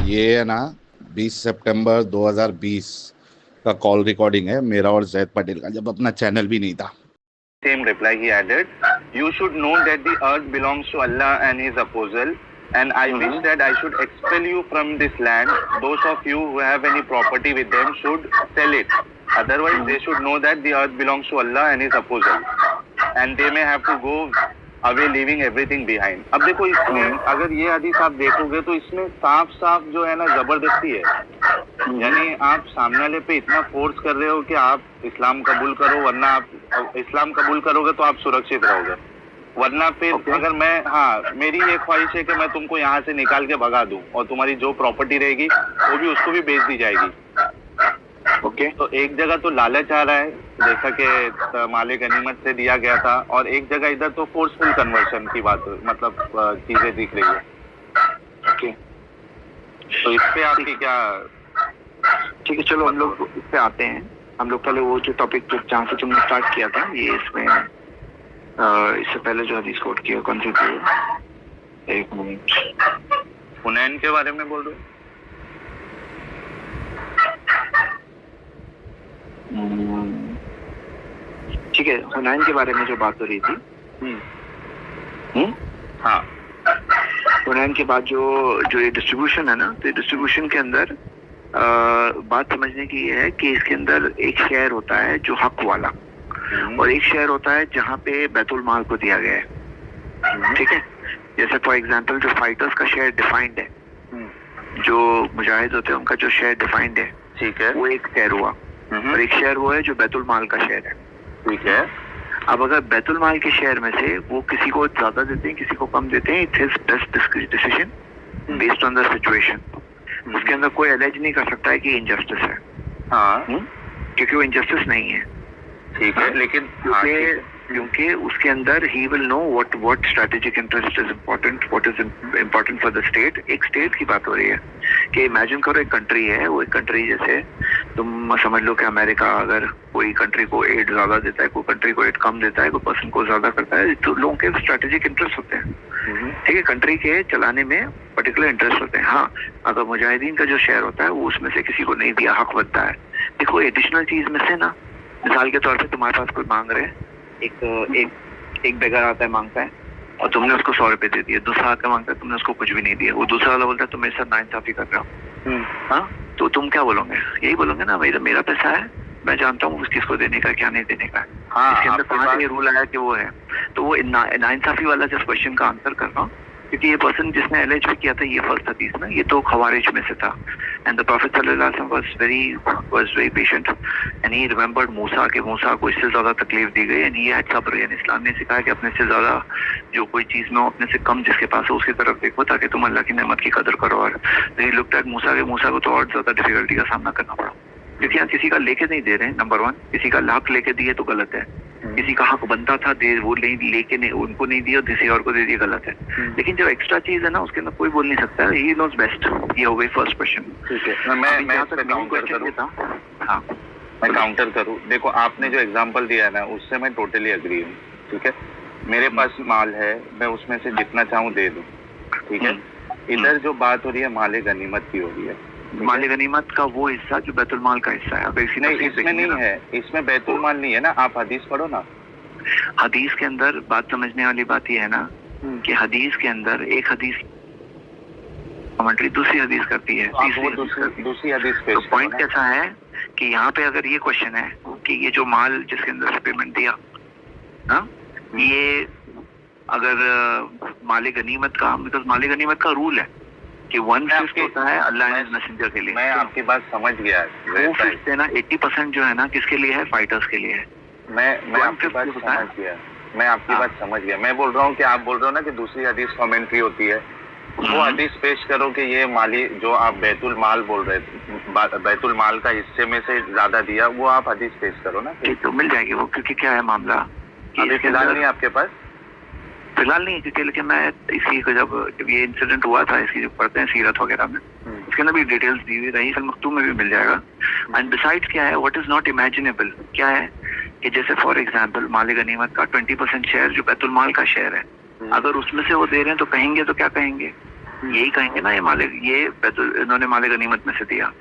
ये है ना 20 सितंबर 2020 का कॉल रिकॉर्डिंग है मेरा और जैद पटेल का, जब अपना चैनल भी नहीं था। Same reply he added, you should know that the earth belongs to Allah and his apostle, and I wish that I should expel you from this land. Those of you who have any property with them should sell it. Otherwise they should know that the earth belongs to Allah and his apostle, and they may have to go away leaving everything behind. अब देखो इसमें अगर ये हदीस आप देखोगे तो इसमें साफ साफ जो है ना जबरदस्ती है, यानी आप सामने वाले पे इतना फोर्स कर रहे हो कि आप इस्लाम कबूल करो, वरना आप इस्लाम कबूल करोगे तो आप सुरक्षित रहोगे, वरना फिर अगर मैं मेरी ये ख्वाहिश है कि मैं तुमको यहाँ से निकाल के भगा दूं और तुम्हारी जो प्रॉपर्टी रहेगी वो भी उसको भी बेच दी जाएगी। तो एक जगह तो लालच आ रहा है जैसा कि माले गनीमत से दिया गया था, और एक जगह इधर तो फोर्सफुल कन्वर्शन की बात मतलब चीजें दिख रही है। तो इस पे आपकी क्या? ठीक है, चलो हम लोग इस पे आते हैं। हम लोग पहले वो जो टॉपिक जहाँ से तुमने स्टार्ट किया था, ये इसमें इससे पहले जो हदीस कोट किया कौन सी थी? एक मिनट, हुनैन के बारे में बोल रहे हो? ठीक है, हुनैन के बारे में जो बात हो रही थी। हाँ, हुनैन के बाद जो ये डिस्ट्रीब्यूशन है ना, तो डिस्ट्रीब्यूशन के अंदर बात समझने की ये है कि इसके अंदर एक शेयर होता है जो हक वाला, और एक शेयर होता है जहाँ पे बैतुल माल को दिया गया है। ठीक है, जैसे फॉर एग्जांपल जो फाइटर्स का शेयर डिफाइंड है, जो मुजाहिद होते हैं उनका जो शेयर डिफाइंड है, ठीक है, वो एक शेयर हुआ, और एक शेयर वो है जो बैतुल माल का शेयर है। ठीक है। अब अगर बैतुल माल के शेयर में से वो किसी को ज्यादा देते हैं, किसी को कम देते हैं, it is best decision based on the situation. उसके अंदर कोई एलेज नहीं कर सकता है कि इनजस्टिस है। हाँ, क्योंकि वो इनजस्टिस नहीं है। ठीक है, लेकिन क्योंकि उसके अंदर he will know what strategic interest is important, what is important for the state. एक स्टेट की बात हो रही है कि इमेजिन करो एक कंट्री है, वो एक कंट्री जैसे तुम समझ लो कि अमेरिका अगर कोई कंट्री को एड ज्यादा देता है, कोई कंट्री को एड कम देता है, कोई पर्सन को ज्यादा करता है, तो लोगों के स्ट्रेटेजिक इंटरेस्ट होते हैं। ठीक है, कंट्री के चलाने में पर्टिकुलर इंटरेस्ट होते हैं। हाँ, अगर मुजाहिदीन का जो शेयर होता है वो उसमें से किसी को नहीं दिया, हक बनता है। देखो एडिशनल चीज में से ना, मिसाल के तौर पे तुम्हारे पास कोई मांग रहे हैं, एक बेगर आता है मांगता है और तुमने उसको 100 रुपए दे दिए, दूसरा आकर मांगता है, तुमने उसको कुछ भी नहीं दिया, वो दूसरा वाला बोलता है तुम मेरे साथ नाइंसाफी कर रहे हो। हाँ, तो तुम क्या बोलोगे? यही बोलोगे ना, मेरा पैसा है, मैं जानता हूँ किसको देने का क्या नहीं देने का। हाँ, इसके अंदर कहाँ से ये रूल आया कि वो है? तो वो नाइंसाफी वाला जिस क्वेश्चन का आंसर कर रहा हूँ, क्योंकि ये पर्सन जिसने एलेज भी किया था ये फर्स्ट हदीस में, ये तो खवारिज में से था। एंड द प्रॉफेट सल्लल्लाहु अलैहि वसल्लम was very patient and he remembered मूसा के मूसा को इससे ज्यादा तकलीफ दी गई एंड ही हैड सब्र। यानी इस्लाम ने सिखाया कि अपने से ज्यादा जो कोई चीज में हो, अपने से कम जिसके पास हो उसकी तरफ देखो ताकि तुम अल्लाह की नेमत की कदर करो। और ही लुक्ड एट मूसा को तो और ज्यादा डिफिकल्टी का सामना करना पड़ा, क्योंकि यहाँ किसी का लेके नहीं दे रहे हैं, नंबर 1। किसी का हक लेके दिए तो गलत है, किसी का हक बनता था दे, वो लेके नहीं, उनको नहीं दिया, किसी और को दे दिया, गलत है। लेकिन जो एक्स्ट्रा चीज है ना, उसके अंदर कोई बोल नहीं सकता है, ही नोज बेस्ट। ये हो गई फर्स्ट क्वेश्चन। ठीक है, मैं काउंटर करूँ। देखो आपने जो एग्जांपल दिया है ना, उससे मैं टोटली एग्री हूँ। ठीक है, मेरे पास माल है, मैं उसमें से जितना चाहूँ दे दूँ। ठीक है, इधर जो बात हो रही है माले गनीमत की हो रही है। माले गनीमत का वो हिस्सा जो बैतुल माल का हिस्सा है, अगर इसी नहीं, इसमें नहीं है, इसमें बैतुल माल नहीं है ना। आप हदीस पढ़ो ना, हदीस के अंदर बात समझने वाली बात यह है ना कि हदीस के अंदर एक हदीस कमेंट्री दूसरी हदीस करती है, दूसरी हदीस पे। तो पॉइंट कैसा है कि यहाँ पे अगर ये क्वेश्चन है कि ये जो माल जिसके अंदर से पेमेंट दिया ना, ये अगर माले गनीमत का, बिकॉज माले गनीमत का रूल है कि 1/5 होता है अल्लाह एंड मैसेंजर के लिए। मैं आपकी बात समझ गया। 2/5 ना 80% जो है ना किसके लिए है? फाइटर्स के लिए है। मैं आपकी बात समझ गया, मैं आपकी बात समझ गया। मैं बोल रहा हूँ कि आप बोल रहे हो ना कि दूसरी हदीस कमेंट्री होती है, वो हदीस पेश करो कि ये माली जो आप बैतुल माल बोल रहे थे, बैतुल माल का हिस्से में से ज्यादा दिया, वो आप हदीस पेश करो ना। ठीक, तो मिल जाएगी वो, क्योंकि क्या है मामला, अभी फिलहाल नहीं आपके पास? फिलहाल नहीं, क्योंकि लेकिन मैं इसी को जब ये इंसिडेंट हुआ था, इसकी जो पढ़ते हैं सीरत वगैरह में, उसके अंदर भी डिटेल्स दी हुई रही, मकतूब में भी मिल जाएगा। एंड बिसाइड्स क्या है, व्हाट इज नॉट इमेजिनेबल क्या है कि जैसे फॉर एग्जांपल माले गनीमत का 20% शेयर जो बैतुल माल का शेयर है, अगर उसमें से वो दे रहे हैं तो कहेंगे तो क्या कहेंगे यही कहेंगे ना, ये इन्होंने माले गनीमत में से दिया,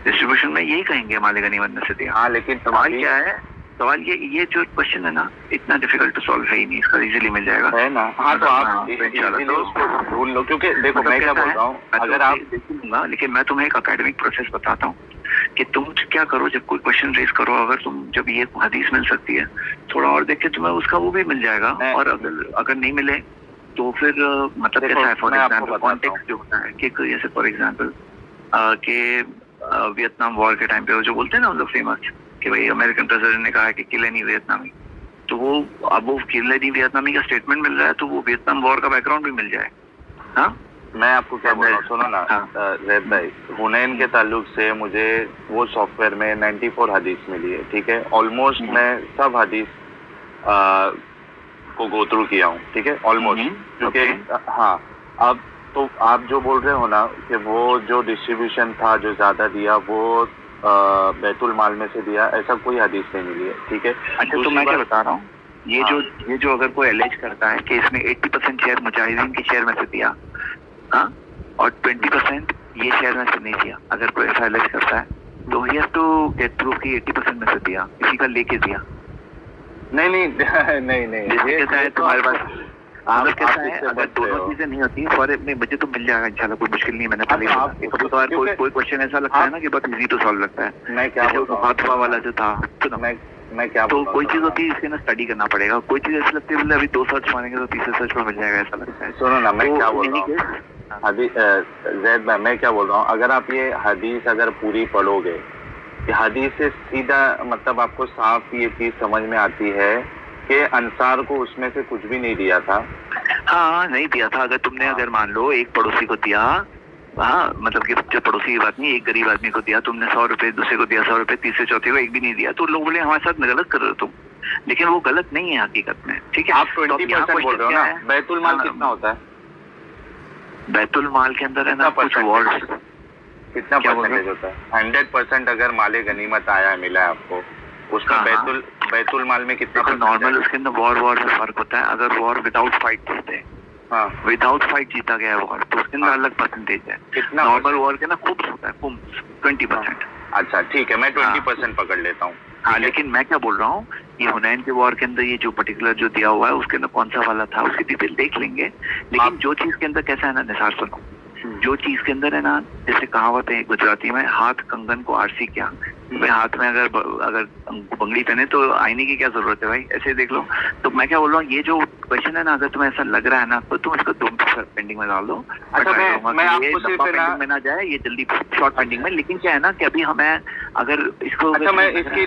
डिस्ट्रीब्यूशन में यही कहेंगे माले गनीमत में से दिया। हाँ, लेकिन सवाल क्या है, सवाल ये जो क्वेश्चन है ना, इतना डिफिकल्ट टू सॉल्व है ही नहीं, इसका इजीली मिल जाएगा, है ना। हाँ, तो आप इजीली उसको ढूंढ लो, क्योंकि देखो मैं क्या बोल रहा हूँ, अगर आप देखूंगा, लेकिन मैं तुम्हें एक अकेडमिक प्रोसेस बताता हूँ कि तुम क्या करो जब कोई क्वेश्चन रेज करो, अगर तुम जब ये हदीस मिल सकती है, थोड़ा और देख के तुम्हें उसका वो भी मिल जाएगा, और अगर नहीं मिले तो फिर मतलब कैसा है, फॉर एग्जाम्पल कॉन्टेक्स्ट जो होता है कि जैसे फॉर एग्जाम्पल कि वियतनाम वॉर के टाइम पे वो जो बोलते हैं ना हम लोग फेमस कि भाई अमेरिकन प्रेसिडेंट ने कहा है कि किले नहीं वियतनामी, तो वो अब वो किले नहीं वियतनामी का स्टेटमेंट मिल रहा है, तो वो वियतनाम वॉर का बैकग्राउंड भी मिल जाए। हाँ, मैं आपको क्या बोल रहा हूँ, सुनो ना जैद भाई, हुनैन के ताल्लुक से मुझे वो सॉफ्टवेयर में 94 हदीस मिली है, ठीक है। ऑलमोस्ट मैं सब हदीस को गो थ्रू किया हूँ, ठीक है, ऑलमोस्ट, क्योंकि हाँ, अब तो आप जो बोल रहे हो ना कि वो जो डिस्ट्रीब्यूशन था जो ज्यादा दिया वो बैतुल माल में से दिया, ऐसा कोई हदीस नहीं मिली है, ठीक है। अच्छा, तो मैं क्या बता रहा हूँ, ये जो अगर कोई एलेज करता है कि इसमें 80% शेयर मुजाहिदीन के शेयर में से दिया, हाँ, और 20% ये शेयर में से नहीं दिया, अगर कोई ऐसा एलेज करता है तो ही हैव टू गेट प्रूफ कि 80% में से दिया, किसी का लेके दिया। नहीं कैसा है तुम्हारे पास, अगर कैसा है, अगर दोनों चीजें नहीं होती फॉर में मुझे तो मिल जाएगा इंशाल्लाह, कोई मुश्किल नहीं है। मैंने पहले कोई क्वेश्चन ऐसा लगता है ना कि बहुत इजी टू सॉल्व लगता है, मैं क्या हाथवा वाला जो था, मैं क्या तो कोई चीज होती है इसके ना स्टडी करना पड़ेगा, कोई चीज ऐसी लगती है अभी 2 सर्च मारेंगे तो तीसरे सर्च में मिल जाएगा, ऐसा लगता है। सुनो ना, मैं क्या बोल रहा हूँ हदीस, जैद भाई मैं क्या बोल रहा हूँ, अगर आप ये हदीस अगर पूरी पढ़ोगे, हदीस से सीधा मतलब आपको साफ ये चीज समझ में आती है कि अंसार को उसमें से कुछ भी नहीं दिया था। हाँ, नहीं दिया था। अगर तुमने अगर मान लो एक पड़ोसी को दिया, हाँ, मतलब कि जो पड़ोसी की बात नहीं, एक गरीब आदमी को दिया तुमने 100 रुपए, दूसरे को दिया 100 रुपए, तीसरे चौथे को एक भी नहीं दिया, तो लोग बोले हमारे साथ गलत कर रहे हो तुम, लेकिन वो गलत नहीं है हकीकत में, ठीक है। आप 20% बोल रहे हो ना, बैतुल माल कितना होता है? बैतुल माल के अंदर है ना कुछ वर्ड्स, कितना परसेंटेज होता है? 100% अगर माले गनीमत आया मिला है आपको, उसका बैतुल माल में कितना? नॉर्मल उसके अंदर वॉर में फर्क होता है। अगर वॉर विदाउट फाइट जीते हैं, हाँ, विदाउट फाइट जीता गया वॉर, तो उसके अंदर अलग परसेंटेज है। कितना? नॉर्मल वॉर के ना खुब्स होता है, 20%। अच्छा, ठीक है, मैं 20% पकड़ लेता हूँ। हाँ, लेकिन मैं क्या बोल रहा हूँ, ये हुनैन के वॉर के अंदर ये जो पर्टिकुलर जो दिया हुआ है उसके अंदर कौन सा वाला था उसकी डिटेल देख लेंगे, लेकिन जो चीज के अंदर कैसा है ना निसार, सुनो, जो चीज के अंदर है ना, जैसे कहावत है गुजराती में, हाथ कंगन को आरसी क्या, भाई हाथ में अगर बंगड़ी पहने तो आईने की क्या जरूरत है भाई, ऐसे देख लो। तो मैं क्या बोल रहा हूँ, ये जो क्वेश्चन है ना, अगर तुम्हें ऐसा लग रहा है ना तो तुम इसको 2 पेंडिंग में डाल दो। अच्छा, मैं आपको सिर्फ पेंडिंग में ना जाए, ये जल्दी शॉर्ट पेंडिंग में। लेकिन क्या है ना कि अभी हमें अगर इसको, अच्छा, मैं इसकी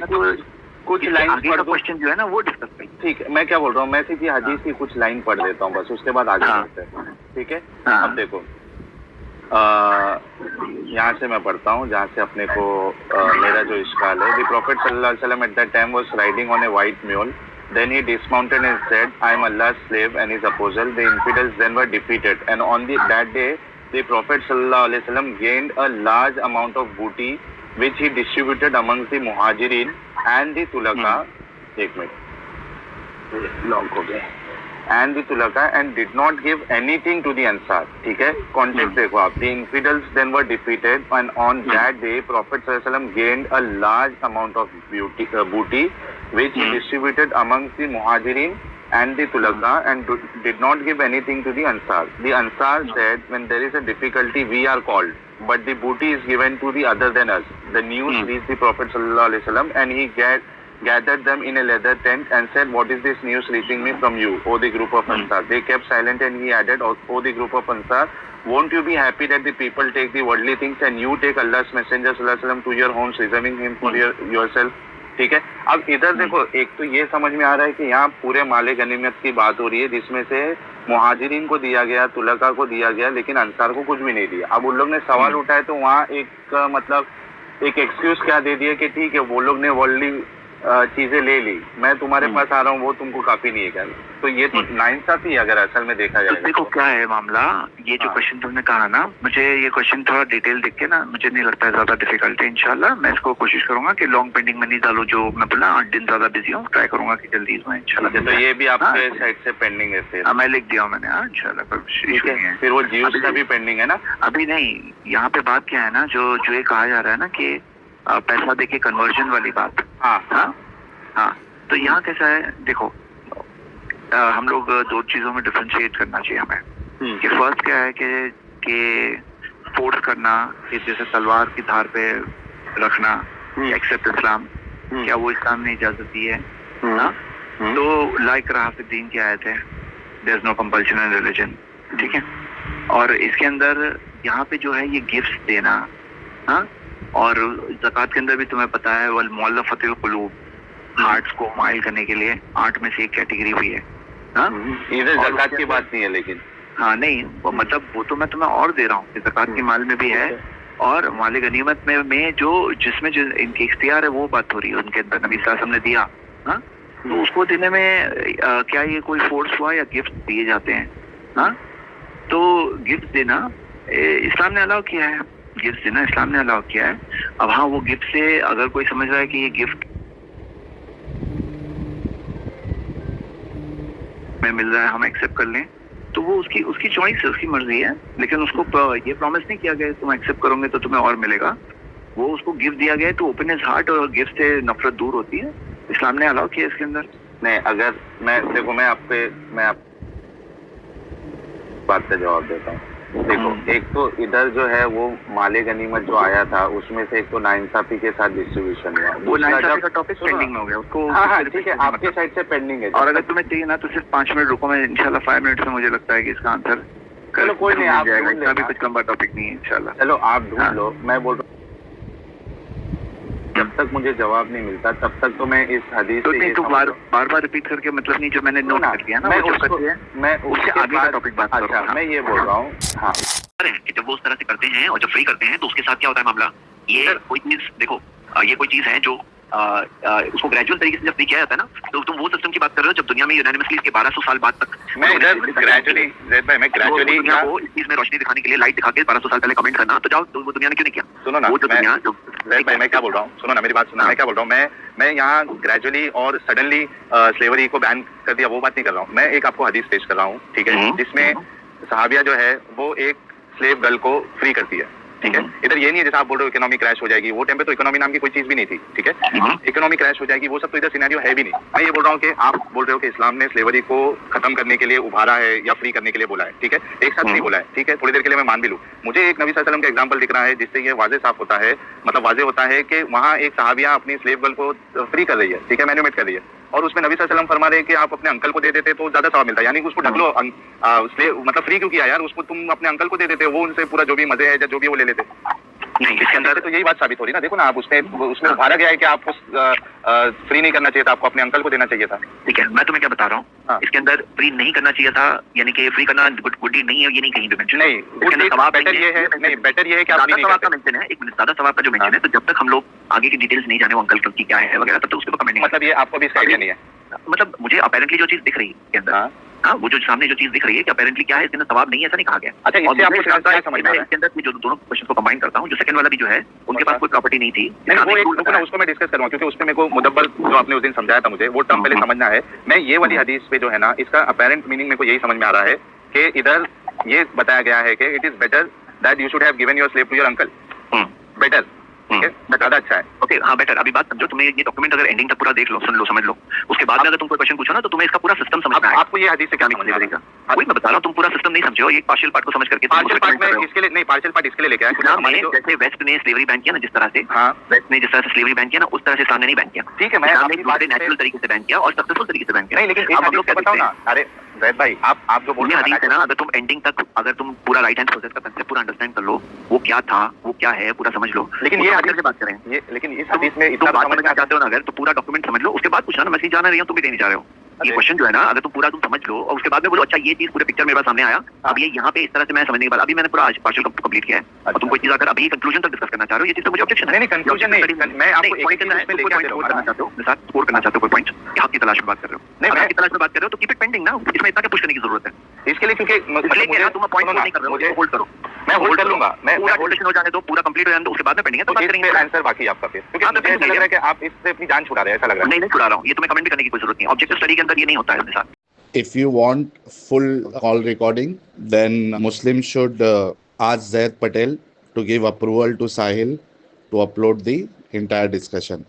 कुछ लाइन आगे का क्वेश्चन जो है ना वो डिस्कस करें। ठीक है, मैं क्या बोल रहा हूँ, मैं सीधी हदीस की कुछ लाइन पढ़ देता हूँ बस, उसके बाद आगे बढ़ते हैं, ठीक है। अब देखो, यहाँ से मैं पढ़ता हूँ जहाँ से अपने को मेरा जो इश्काल है। The Prophet sallallahu alaihi wasallam at that time was riding on a white mule. Then he dismounted and said, I am Allah's slave and his apostle. The infidels then were defeated. And on that day, the Prophet sallallahu alaihi wasallam gained a large amount of booty which he distributed amongst the muhajirin and the tulaka. एक minute, lock हो गया। And the tulaka and did not give anything to the ansar. ठीक है, context देखो आप। The infidels then were defeated and on that day Prophet sallallahu alaihi wasallam gained a large amount of booty which he distributed amongst the muhajirin and the tulaka and did not give anything to the ansar. The ansar said, when there is a difficulty we are called, but the booty is given to the other than us. The news reached the Prophet sallallahu alaihi wasallam and he gathered them in a leather tent and said, what is this news reaching me from you, O the group of Ansar? They kept silent and he added, O the group of Ansar, won't you be happy that the people take the worldly things and you take Allah's messenger sallallahu alaihi wasallam to your homes, reserving him for yourself? ठीक है, अब इधर देखो, एक तो ये समझ में आ रहा है कि यहाँ पूरे माले गनीमत की बात हो रही है जिसमें से मुहाजिरीन को दिया गया, तुलका को दिया गया, लेकिन अंसार को कुछ भी नहीं दिया। अब उन लोग ने सवाल उठाए तो वहाँ एक मतलब एक एक्सक्यूज क्या दे दिया कि ठीक है वो लोग ने वर्ल्डली चीजें ले ली, मैं तुम्हारे पास आ रहा हूँ, वो तुमको काफी नहीं है क्या? तो ये तो नाइंसाफी है अगर असल में देखा जाए। तो देखो क्या है मामला, ये जो हाँ। क्वेश्चन तुमने कहा ना, मुझे ये क्वेश्चन थोड़ा डिटेल देख के ना, मुझे नहीं लगता है ज्यादा डिफिकल्ट है। इंशाल्लाह मैं इसको कोशिश करूंगा कि लॉन्ग पेंडिंग में नहीं डालूं, जो मैं बोला 8 दिन ज्यादा बिजी हूँ, ट्राई करूंगा कि जल्दी इसमें इंशाल्लाह। तो ये भी आपके हाँ। साइड से पेंडिंग है फिर? हाँ, मैं लिख दिया हूं मैंने। हाँ इंशाल्लाह कोई ठीक इशू नहीं है, है। फिर वो जीएस का भी पेंडिंग है ना? अभी नहीं, यहाँ पे बात क्या है ना, जो जो ये कहा जा रहा है ना कि पैसा देके कन्वर्जन वाली बात। हाँ हाँ हाँ, तो यहाँ कैसा है देखो, हम लोग दो चीजों में डिफरेंशिएट करना चाहिए हमें। कि फर्स्ट क्या है कि फोर्स करना, कि जैसे तलवार की धार पे रखना, एक्सेप्ट इस्लाम, क्या वो इस्लाम ने इजाजत दी है? हाँ, तो लाइक राफिदीन की आयत है, there is no compulsion in religion, ठीक है। और इसके अंदर यहाँ पे जो है ये गिफ्ट देना, हाँ, और ज़कात के अंदर भी तुम्हें पता है वल मुअल्लफ़तिल क़ुलूब, हार्ट्स को माइल करने के लिए 8 में से एक कैटेगरी भी है। हाँ, इधर ज़कात की बात नहीं है लेकिन। हाँ नहीं, वो मतलब वो तो मैं तुम्हें और दे रहा हूँ कि ज़कात की माल में भी है, और माल गनीमत में जो जिसमें जो इनके इख्तियार है वो बात हो रही है, उनके अंदर नबी सल्लल्लाहु अलैहि वसल्लम ने दिया। हाँ, तो उसको देने में क्या ये कोई फोर्स हुआ या गिफ्ट दिए जाते हैं? हाँ, तो गिफ्ट देना इस्लाम ने अलाउ किया है, गिफ्ट देना इस्लाम ने अलाउ किया है। अब हाँ, वो गिफ्ट से अगर कोई समझ रहा है कि ये गिफ्ट में मिल रहा है हम एक्सेप्ट कर लें, तो वो उसकी चॉइस है, उसकी मर्जी है। लेकिन उसको ये प्रॉमिस नहीं किया गया तुम एक्सेप्ट करोगे तो तुम्हें और मिलेगा। वो उसको गिफ्ट दिया गया है तो ओपन हिज हार्ट, और गिफ्ट से नफरत दूर होती है। इस्लाम ने अलाउ किया इसके अंदर। नहीं, अगर मैं देखो, मैं आप बात का जवाब देता हूँ। देखो, एक तो इधर जो है वो माले गनीमत जो आया था उसमें से एक तो नाइंसाफी के साथ डिस्ट्रीब्यूशन हुआ, वो नाइंसाफी का टॉपिक पेंडिंग में हो गया उसको। हाँ ठीक है, आपके साइड से पेंडिंग है। और अगर तुम्हें चाहिए ना तो सिर्फ 5 मिनट रुको, मैं इंशाल्लाह 5 मिनट से मुझे लगता है कि इसका आंसर चलो कोई नहीं, आप ढूंढ लेना, भी कुछ लंबा टॉपिक नहीं है इंशाल्लाह। चलो आप ढूंढ लो, मैं बोल रहा हूँ जब तक मुझे जवाब नहीं मिलता तब तक तो मैं इस हदीस तो से नहीं, तो बार बार रिपीट करके मतलब नहीं, जो मैंने नोट कर लिया ना, मैं उसके आगे का टॉपिक बात कर रहा हूं। मैं ये बोल रहा हूँ हाँ, कि जब वो उस तरह से करते हैं और जब फ्री करते हैं तो उसके साथ क्या होता है मामला, ये कोई चीज देखो, ये कोई चीज है जो उसको ग्रेजुअल तरीके से जब फ्री किया जाता है ना, तो तुम वो सिस्टम की बात कर रहे हो जब दुनिया में यूनानिमसली इसके 1200 साल बाद तक मैं इधर ग्रेजुअली वो इस चीज में रोशनी दिखाने के लिए लाइट दिखा के 1200 साल पहले कमेंट करना, तो जाओ, तो वो दुनिया ने क्यों नहीं किया? सुनो ना, वो तो दुनिया जो भाई मैं क्या बोल रहा हूँ, सुनो ना मेरी बात सुनो। मैं क्या बोल रहा हूँ, मैं यहाँ ग्रेजुअली और सडनली स्लेवरी को बैन कर दिया वो बात नहीं कर रहा हूँ। मैं एक आपको हदीस पेश कर रहा हूँ, ठीक है, जिसमें सहाबिया जो है वो एक स्लेव गर्ल को फ्री करती है, ठीक है। इधर ये नहीं है जैसा आप बोल रहे हो इकोनॉमी क्रैश हो जाएगी, वो टाइम पे तो इकोनॉमी नाम की कोई चीज भी नहीं थी, ठीक है। इकोनॉमी क्रैश हो जाएगी वो सब तो इधर सिनेरियो है भी नहीं। मैं ये बोल रहा हूँ कि आप बोल रहे हो कि इस्लाम ने स्लेवरी को खत्म करने के लिए उभारा है या फ्री करने के लिए बोला है, ठीक है, एक साथ नहीं बोला है, ठीक है, थोड़ी देर के लिए मैं मान भी लूँ। मुझे एक नबी सल्लल्लाहु अलैहि वसल्लम का एग्जाम्पल दिख रहा है जिससे ये वाजे साफ होता है, मतलब वाजे होता है कि वहाँ एक सहाबिया अपनी स्लेव गर्ल को फ्री कर रही है, ठीक है, मैन्युमेट कर रही है, और उसमें नबी सल्लल्लाहु अलैहि वसल्लम फरमा रहे हैं कि आप अपने अंकल को दे देते तो ज्यादा सवाब मिलता है, यानी उसको ढक लो, मतलब फ्री क्यों किया यार, उसको तुम अपने अंकल को दे देते, वो उनसे पूरा जो भी मजे है जो भी वो ले लेते। नहीं, इसके अंदर तो यही बात साबित हो रही ना। देखो ना, आप उसमें उभारा गया है कि आपको फ्री नहीं करना चाहिए था, आपको अपने अंकल को देना चाहिए था, ठीक है। मैं तुम्हें क्या बता रहा हूँ, हाँ। इसके अंदर फ्री नहीं करना चाहिए था, यानी कि फ्री करना गुड डीड नहीं है, ये नहीं कहीं भी मेंशन नहीं, बेटर ये है, नहीं बेटर ये है कि आप ज्यादा सवाब का मेंशन है, एक ज्यादा सवाब का जो मेंशन है, तो जब तक हम लोग आगे की डिटेल्स नहीं जाने वो अंकल की क्या है वगैरह, तब तक उसके ऊपर कमेंट नहीं। मतलब ये आपको भी इसका आइडिया नहीं है? मतलब मुझे अपेरेंटली जो चीज दिख रही है इसके अंदर, हाँ, वो जो सामने जो चीज दिख रही है कि अपेरेंटली क्या है, इसके अंदर सवाब नहीं है, ऐसा नहीं कहा गया। अच्छा, इससे आपको क्या समझ में आ रहा है? इसके अंदर जो दोनों क्वेश्चन को कंबाइन करता हूँ, जो सेकंड वाला भी जो है उनके पास कोई प्रॉपर्टी नहीं थी, वो एक उसको मैं डिस्कस करूंगा, क्योंकि उसमें मेरे को मुदब्बर जो आपने उस दिन समझाया था मुझे वो टर्म पहले समझना है। मैं ये वाली हदीस पे जो है ना, इसका अपेरेंट मीनिंग मेरे को यही समझ में आ रहा है कि इधर ये बताया गया है कि it is better that you should have given your slave to your uncle, better, ठीक है, ज्यादा अच्छा है। ओके, हाँ बेटर। अभी बात समझो, तुम्हें ये डॉक्यूमेंट अगर एंडिंग तक पूरा देख लो, सुन लो, समझ लो, उसके बाद में अगर तुम कोई क्वेश्चन पूछो ना तो तुम्हें इसका पूरा सिस्टम समझ में आएगा। आपको ये हदीस से क्या समझ में आएगा? वही मैं बता रहा हूँ, तुम पूरा सिस्टम नहीं समझे हो, एक पार्शियल पार्ट को समझ करके। पार्शियल पार्ट में इसके लिए नहीं, पार्शियल पार्ट इसके लिए लेके आया जैसे वेस्ट ने स्लेवरी बैन किया ना, जिस तरह से, हाँ, वेस्ट ने जिस तरह से स्लेवरी बैन किया ना, उस तरह से इस्लाम ने नहीं बैन किया, ठीक है। मैं नेचुरल तरीके से बैन किया और सक्सेसफुल तरीके से बैन किया। नहीं, लेकिन हम लोग बताओ ना, अरे वैद भाई, आप जो बोल रहे हैं ना, अगर तुम एंडिंग तक, अगर तुम पूरा राइट हैंड प्रोसेस का कंसेप्ट पूरा अंडरस्टैंड कर लो, वो क्या था, वो क्या है, पूरा समझ लो, लेकिन ये हदीस से बात करें, ये लेकिन इस हदीस में इतना समझना चाहते हो ना, अगर तो पूरा डॉक्यूमेंट समझ लो, उसके बाद पूछना ना, मैं जाना रही हूँ, तुम भी नहीं जा रहे हो, ये क्वेश्चन जो है ना, अगर तुम पूरा समझ लो और उसके बाद में बोलो अच्छा ये चीज पूरे पिक्चर मेरे पास सामने आया, अब ये यहाँ पे इस तरह से मैं समझने के बाद अभी मैंने पूरा आज पार्शियल कंप्लीट किया है और तुम कोई चीज अगर अभी कंक्लूजन तक डिस्कस करना चाह रहे हो, ये चीज तो मुझे ऑब्जेक्शन है। नहीं कंक्लूजन नहीं, मैं आपको एक चीज में लेके करना चाहते हो, मेरे साथ स्कोर करना चाहते हो कोई पॉइंट, हक की तलाश में बात कर रहे हो, नहीं हक की तलाश में बात कर रहे हो तो कीप इट पेंडिंग ना, इसमें इतना क्या पुश करने की जरूरत है इसके लिए, क्योंकि तुम पॉइंट नहीं कर रहे हो, मुझे होल्ड करो, मैं होल्ड कर लूंगा, मैं होल्ड हो जाने दो, पूरा कंप्लीट हो जाने दो, उसके बाद में पेंडिंग है तो बात करेंगे। आंसर बाकी आपका फिर, क्योंकि मुझे ऐसा लग रहा है कि आप इससे अपनी जान छुड़ा रहे हैं, ऐसा लग रहा है। नहीं छुड़ा रहा हूँ, ये तुम्हें कमेंट करने की कोई जरूरत नहीं, ऑब्जेक्टिव स्टडी के अंदर ये नहीं होता है मेरे साथ। If you want full call recording, then Muslims should ask Zaid Patel to give approval to Sahil to upload the entire discussion.